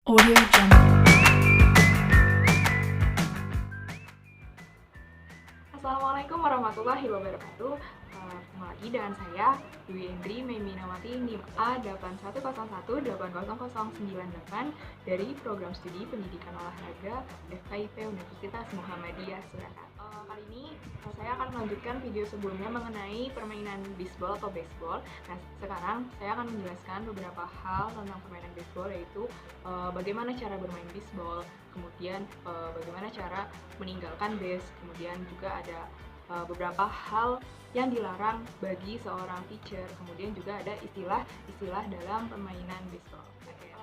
Audio Jungle. Assalamualaikum warahmatullahi wabarakatuh. Ketemu lagi dengan saya Dwi Endri Meiminawati NIM A8101800098 dari Program Studi Pendidikan Olahraga FKIP Universitas Muhammadiyah Surakarta. Kali ini saya akan melanjutkan video sebelumnya mengenai permainan bisbol atau baseball. Nah, sekarang saya akan menjelaskan beberapa hal tentang permainan baseball, yaitu bagaimana cara bermain bisbol, kemudian bagaimana cara meninggalkan base, kemudian juga ada beberapa hal yang dilarang bagi seorang pitcher, kemudian juga ada istilah-istilah dalam permainan baseball.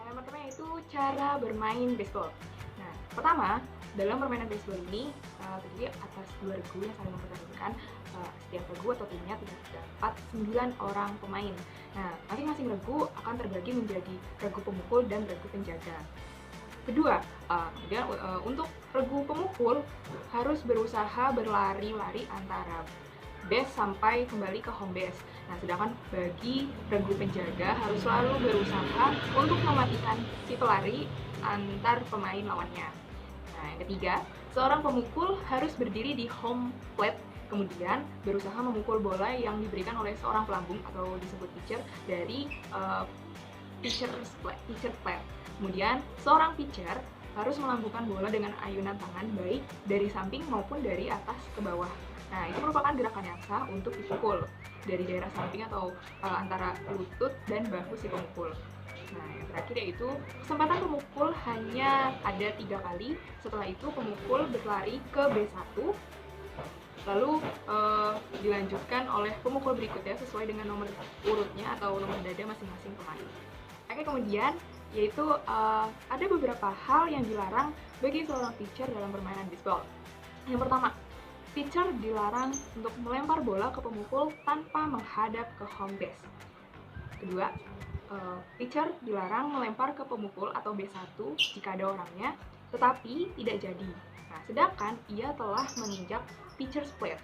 Yang pertama yaitu cara bermain baseball. Nah, pertama, dalam permainan baseball ini terdiri atas dua regu yang saling mempertandingkan. Setiap regu atau timnya terdapat 9 orang pemain. Nah, masing-masing regu akan terbagi menjadi regu pemukul dan regu penjaga. Kedua, kemudian untuk regu pemukul harus berusaha berlari-lari antara base sampai kembali ke home base. Nah, sedangkan bagi regu penjaga harus selalu berusaha untuk mematikan si pelari antar pemain lawannya. Nah, yang ketiga, seorang pemukul harus berdiri di home plate, kemudian berusaha memukul bola yang diberikan oleh seorang pelambung atau disebut pitcher dari pitcher plate. Kemudian, seorang pitcher harus melambungkan bola dengan ayunan tangan baik dari samping maupun dari atas ke bawah. Nah, itu merupakan gerakan yang sah untuk dipukul dari daerah samping atau antara lutut dan bahu si pemukul. Nah, yang terakhir yaitu kesempatan pemukul hanya ada 3 kali. Setelah itu pemukul berlari ke B1, lalu dilanjutkan oleh pemukul berikutnya sesuai dengan nomor urutnya atau nomor dada masing-masing pemain. Oke, kemudian yaitu ada beberapa hal yang dilarang bagi seorang pitcher dalam permainan baseball. Yang pertama, pitcher dilarang untuk melempar bola ke pemukul tanpa menghadap ke home base. Kedua, pitcher dilarang melempar ke pemukul atau B1 jika ada orangnya, tetapi tidak jadi. Nah, sedangkan ia telah menginjak pitcher's plate.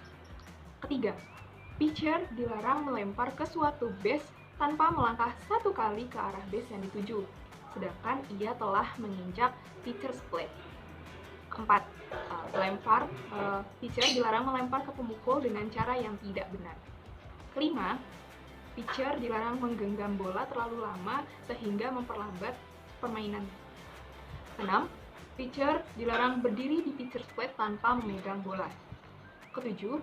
Ketiga, pitcher dilarang melempar ke suatu base tanpa melangkah 1 kali ke arah base yang dituju, sedangkan ia telah menginjak pitcher's plate. Keempat, pitcher dilarang melempar ke pemukul dengan cara yang tidak benar. Kelima, pitcher dilarang menggenggam bola terlalu lama sehingga memperlambat permainan. Keenam, pitcher dilarang berdiri di pitcher's plate tanpa memegang bola. Ketujuh,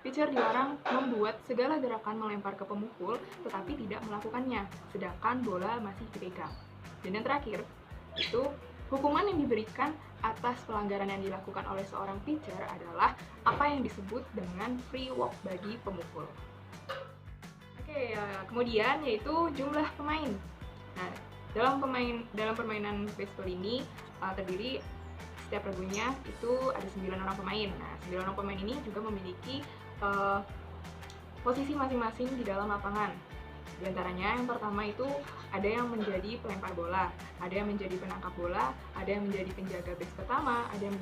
pitcher dilarang membuat segala gerakan melempar ke pemukul tetapi tidak melakukannya, sedangkan bola masih dipegang. Dan yang terakhir, itu hukuman yang diberikan atas pelanggaran yang dilakukan oleh seorang pitcher adalah apa yang disebut dengan free walk bagi pemukul. Oke, kemudian yaitu jumlah pemain. Nah, dalam permainan baseball ini terdiri setiap regunya itu ada 9 orang pemain. Nah, 9 orang pemain ini juga memiliki posisi masing-masing di dalam lapangan. Di antaranya yang pertama itu ada yang menjadi pelempar bola, ada yang menjadi penangkap bola, ada yang menjadi penjaga base pertama, ada yang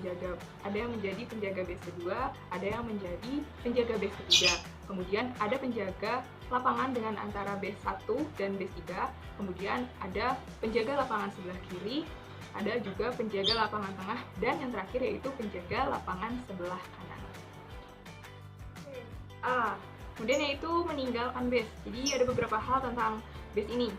menjadi penjaga base kedua, ada yang menjadi penjaga base ketiga. Kemudian ada penjaga lapangan dengan antara base 1 dan base 3. Kemudian ada penjaga lapangan sebelah kiri, ada juga penjaga lapangan tengah, dan yang terakhir yaitu penjaga lapangan sebelah kanan. Kemudian yaitu meninggalkan base. Jadi ada beberapa hal tentang base ini.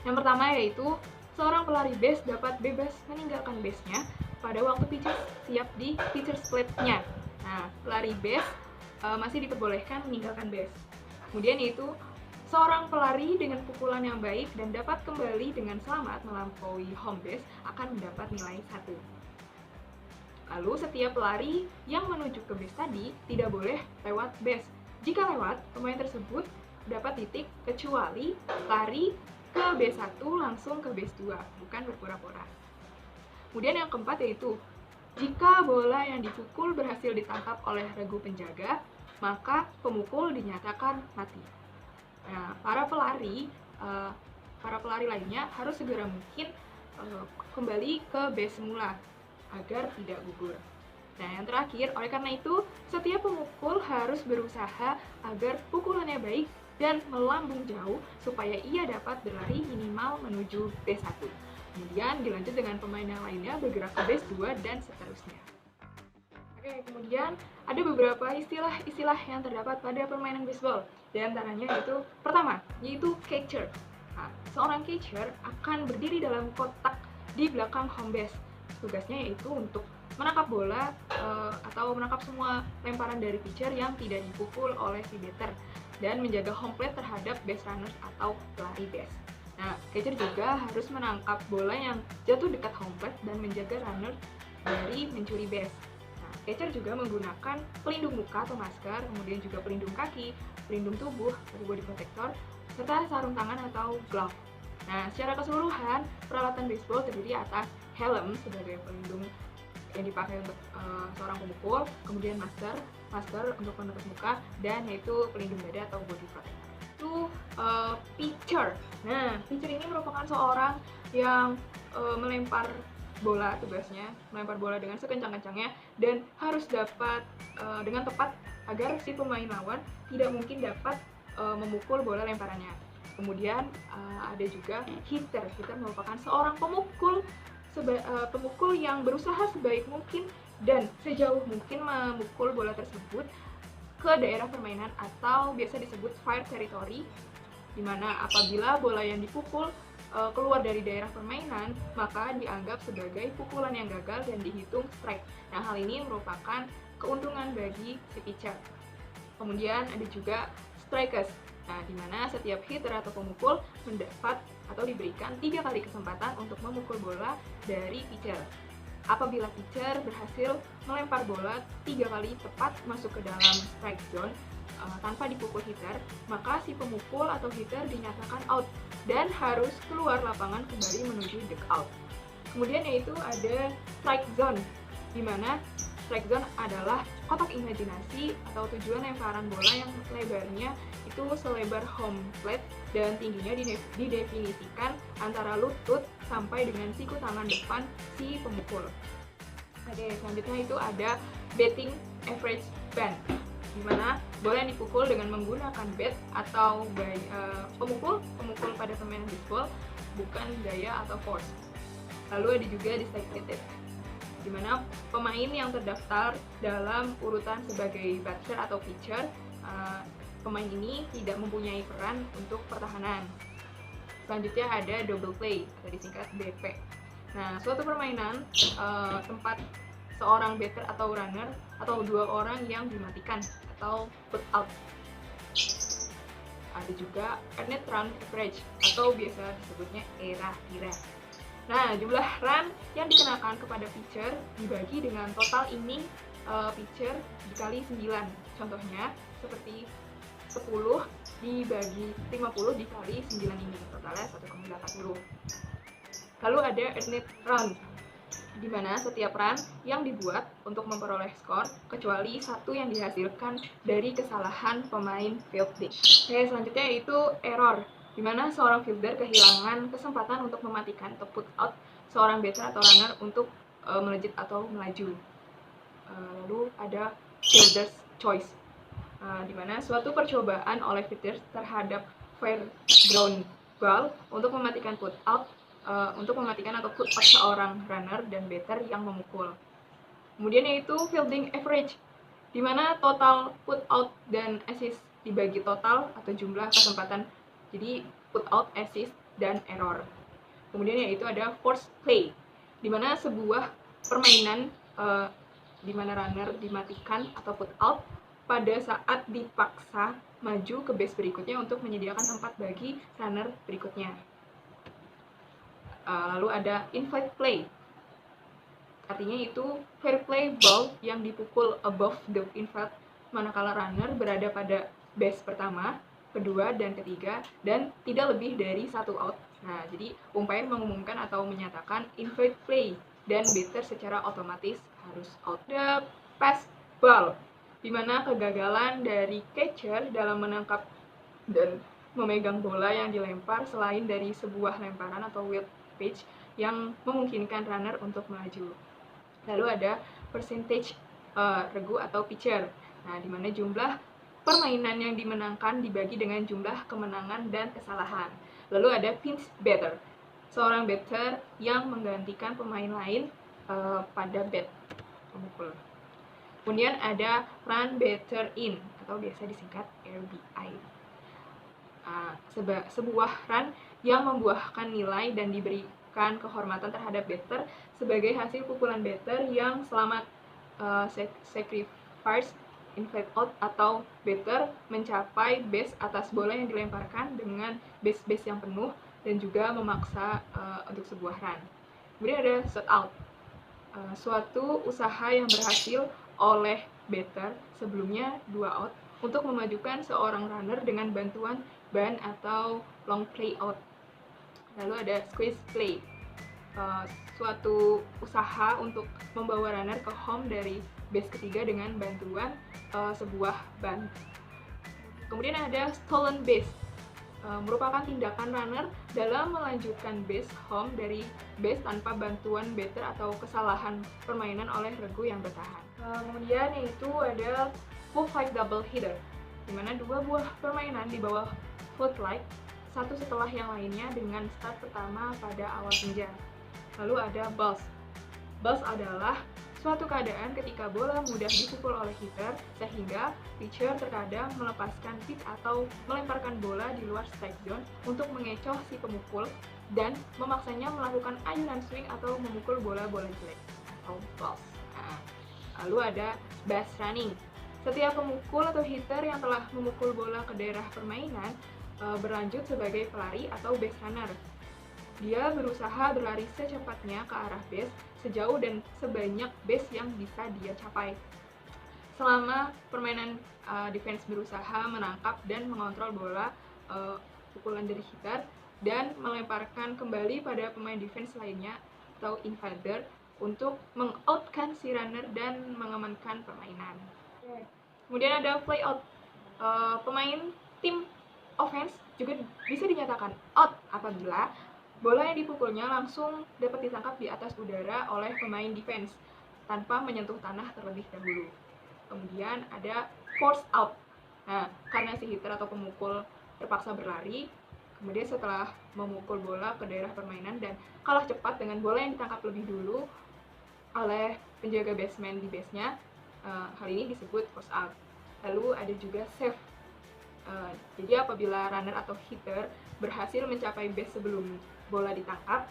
Yang pertama yaitu seorang pelari base dapat bebas meninggalkan base-nya pada waktu pitcher siap di pitcher's plate-nya. Nah, pelari base masih diperbolehkan meninggalkan base. Kemudian yaitu seorang pelari dengan pukulan yang baik dan dapat kembali dengan selamat melampaui home base akan mendapat nilai 1. Lalu setiap pelari yang menuju ke base tadi tidak boleh lewat base. Jika lewat, pemain tersebut dapat titik kecuali lari ke base 1 langsung ke base 2, bukan berpura-pura. Kemudian yang keempat yaitu jika bola yang dipukul berhasil ditangkap oleh regu penjaga, maka pemukul dinyatakan mati. Nah, para pelari lainnya harus segera mungkin kembali ke base semula agar tidak gugur. Nah, yang terakhir, oleh karena itu, setiap pemukul harus berusaha agar pukulannya baik dan melambung jauh supaya ia dapat berlari minimal menuju base 1. Kemudian dilanjut dengan pemain yang lainnya bergerak ke base 2 dan seterusnya. Oke, kemudian ada beberapa istilah-istilah yang terdapat pada permainan baseball. Di antaranya yaitu pertama, yaitu catcher. Nah, seorang catcher akan berdiri dalam kotak di belakang home base. Tugasnya yaitu untuk menangkap bola atau menangkap semua lemparan dari pitcher yang tidak dipukul oleh si batter dan menjaga home plate terhadap base runners atau pelari base. Nah, catcher juga harus menangkap bola yang jatuh dekat home plate dan menjaga runner dari mencuri base. Catcher juga menggunakan pelindung muka atau masker, kemudian juga pelindung kaki, pelindung tubuh atau body protector, serta sarung tangan atau glove. Nah, secara keseluruhan, peralatan baseball terdiri atas helm sebagai pelindung yang dipakai untuk seorang pemukul, kemudian masker untuk menutup muka, dan yaitu pelindung dada atau body protector. Itu pitcher. Nah, pitcher ini merupakan seorang yang melempar bola, tugasnya melempar bola dengan sekencang-kencangnya dan harus dapat dengan tepat agar si pemain lawan tidak mungkin dapat memukul bola lemparannya. Kemudian ada juga hitter. Hitter merupakan seorang pemukul yang berusaha sebaik mungkin dan sejauh mungkin memukul bola tersebut ke daerah permainan atau biasa disebut fire territory, di mana apabila bola yang dipukul keluar dari daerah permainan, maka dianggap sebagai pukulan yang gagal dan dihitung strike. Nah, hal ini merupakan keuntungan bagi si pitcher. Kemudian ada juga strikers. Nah, di mana setiap hitter atau pemukul mendapat atau diberikan 3 kali kesempatan untuk memukul bola dari pitcher. Apabila pitcher berhasil melempar bola 3 kali tepat masuk ke dalam strike zone tanpa dipukul hitter, maka si pemukul atau hitter dinyatakan out dan harus keluar lapangan kembali menuju dugout. Kemudian yaitu ada strike zone, di mana strike zone adalah kotak imajinasi atau tujuan lemparan bola yang lebarnya itu selebar home plate dan tingginya didefinisikan antara lutut sampai dengan siku tangan depan si pemukul. Oke, selanjutnya itu ada batting average band, di mana bola yang dipukul dengan menggunakan bat atau pemukul pada permainan baseball, bukan gaya atau force. Lalu ada juga designated, di mana pemain yang terdaftar dalam urutan sebagai batter atau pitcher, pemain ini tidak mempunyai peran untuk pertahanan. Selanjutnya ada double play atau disingkat BP. Nah, suatu permainan tempat seorang batter atau runner atau 2 orang yang dimatikan atau put out. Ada juga earned run average atau biasa disebutnya ERA. Nah, jumlah run yang dikenakan kepada pitcher dibagi dengan total inning pitcher dikali 9. Contohnya seperti 10 dibagi 50 dikali 9 inning, totalnya 1,80. Lalu ada earned run, di mana setiap run yang dibuat untuk memperoleh skor kecuali satu yang dihasilkan dari kesalahan pemain fielding. Oke, selanjutnya yaitu error, di mana seorang fielder kehilangan kesempatan untuk mematikan atau put out seorang batter atau runner untuk melejit atau melaju. Lalu ada fielder's choice, di mana suatu percobaan oleh fielder terhadap fair ground ball untuk mematikan put out atau put out seorang runner dan batter yang memukul. Kemudian yaitu fielding average, di mana total put out dan assist dibagi total atau jumlah kesempatan, jadi put out, assist, dan error. Kemudian yaitu ada force play, di mana sebuah permainan di mana runner dimatikan atau put out pada saat dipaksa maju ke base berikutnya untuk menyediakan tempat bagi runner berikutnya. Lalu ada infield play, artinya itu fair play ball yang dipukul above the infield manakala runner berada pada base pertama, kedua, dan ketiga dan tidak lebih dari 1 out. Nah, jadi umpire mengumumkan atau menyatakan infield play dan batter secara otomatis harus out. Ada pass ball, di mana kegagalan dari catcher dalam menangkap dan memegang bola yang dilempar selain dari sebuah lemparan atau wild pitch yang memungkinkan runner untuk melaju. Lalu ada percentage regu atau pitcher, nah di mana jumlah permainan yang dimenangkan dibagi dengan jumlah kemenangan dan kesalahan. Lalu ada pinch batter, seorang batter yang menggantikan pemain lain pada bat pemukul. Kemudian ada run batter in atau biasa disingkat RBI. Sebuah run yang membuahkan nilai dan diberikan kehormatan terhadap batter sebagai hasil pukulan batter yang selamat, sacrifice invade out, atau batter mencapai base atas bola yang dilemparkan dengan base yang penuh dan juga memaksa untuk sebuah run. Kemudian ada shot out, suatu usaha yang berhasil oleh batter sebelumnya 2 out untuk memajukan seorang runner dengan bantuan ban atau long play out. Lalu ada squeeze play, suatu usaha untuk membawa runner ke home dari base ketiga dengan bantuan sebuah ban. Kemudian ada stolen base, merupakan tindakan runner dalam melanjutkan base home dari base tanpa bantuan batter atau kesalahan permainan oleh regu yang bertahan. Kemudian yaitu ada full flight double header, di mana 2 buah permainan di bawah full flight, satu setelah yang lainnya dengan start pertama pada awal senja. Lalu ada balls. Balls adalah suatu keadaan ketika bola mudah dipukul oleh hitter sehingga pitcher terkadang melepaskan pitch atau melemparkan bola di luar strike zone untuk mengecoh si pemukul dan memaksanya melakukan ayunan swing atau memukul bola-bola jelek atau balls. Lalu ada base running. Setiap pemukul atau hitter yang telah memukul bola ke daerah permainan berlanjut sebagai pelari atau base runner. Dia berusaha berlari secepatnya ke arah base sejauh dan sebanyak base yang bisa dia capai. Selama permainan defense berusaha menangkap dan mengontrol bola pukulan dari hitter dan melemparkan kembali pada pemain defense lainnya atau invader untuk meng-outkan si runner dan mengamankan permainan. Kemudian ada play out. Pemain tim offense juga bisa dinyatakan out apabila bola yang dipukulnya langsung dapat ditangkap di atas udara oleh pemain defense tanpa menyentuh tanah terlebih dahulu. Kemudian ada force out. Nah, karena si hitter atau pemukul terpaksa berlari, kemudian setelah memukul bola ke daerah permainan dan kalah cepat dengan bola yang ditangkap lebih dulu oleh penjaga baseman di base-nya, hal ini disebut force out. Lalu ada juga save. Jadi apabila runner atau hitter berhasil mencapai base sebelum bola ditangkap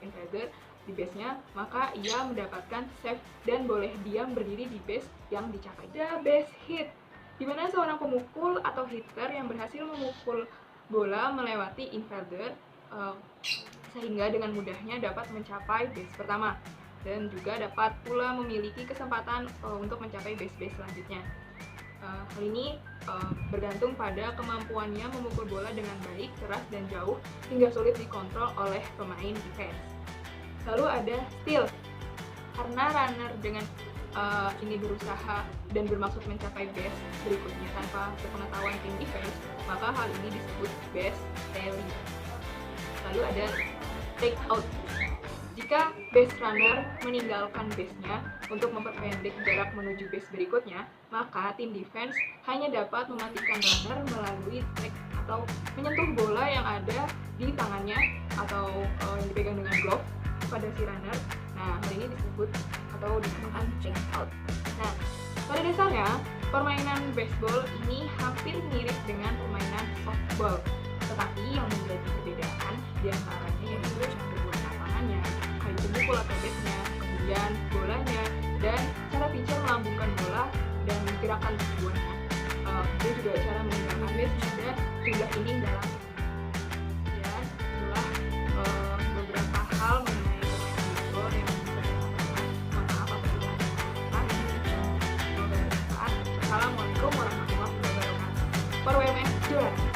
invader di base-nya, maka ia mendapatkan save dan boleh diam berdiri di base yang dicapai. Ada base hit, di mana seorang pemukul atau hitter yang berhasil memukul bola melewati invader sehingga dengan mudahnya dapat mencapai base pertama dan juga dapat pula memiliki kesempatan untuk mencapai base-base selanjutnya. Hal ini bergantung pada kemampuannya memukul bola dengan baik, keras, dan jauh hingga sulit dikontrol oleh pemain defense. Lalu ada steal. Karena runner dengan ini berusaha dan bermaksud mencapai base berikutnya tanpa sepengetahuan tim defense, maka hal ini disebut base stealing. Lalu ada take out. Jika base runner meninggalkan base-nya untuk memperpendek jarak menuju base berikutnya, maka tim defense hanya dapat mematikan runner melalui take atau menyentuh bola yang ada di tangannya atau yang dipegang dengan glove pada si runner. Nah, hal ini disebut atau dinamakan take out. Nah, pada dasarnya permainan baseball ini hampir mirip dengan permainan softball, tetapi yang menjadi perbedaan di antaranya yaitu bentuk lapangannya, kayu pemukul atau base-nya, kemudian bolanya, dan cara pitcher melambungkan bola dan gerakan tujuannya. Kemudian juga cara meninggalkan base-nya dan jumlah inning dalam. Dan itulah beberapa hal mengenai permainan baseball yang bisa saya sampaikan. Mohon maaf apabila ada kesalahan. Semoga bermanfaat. Assalamualaikum warahmatullahi wabarakatuh. For WMS Juara.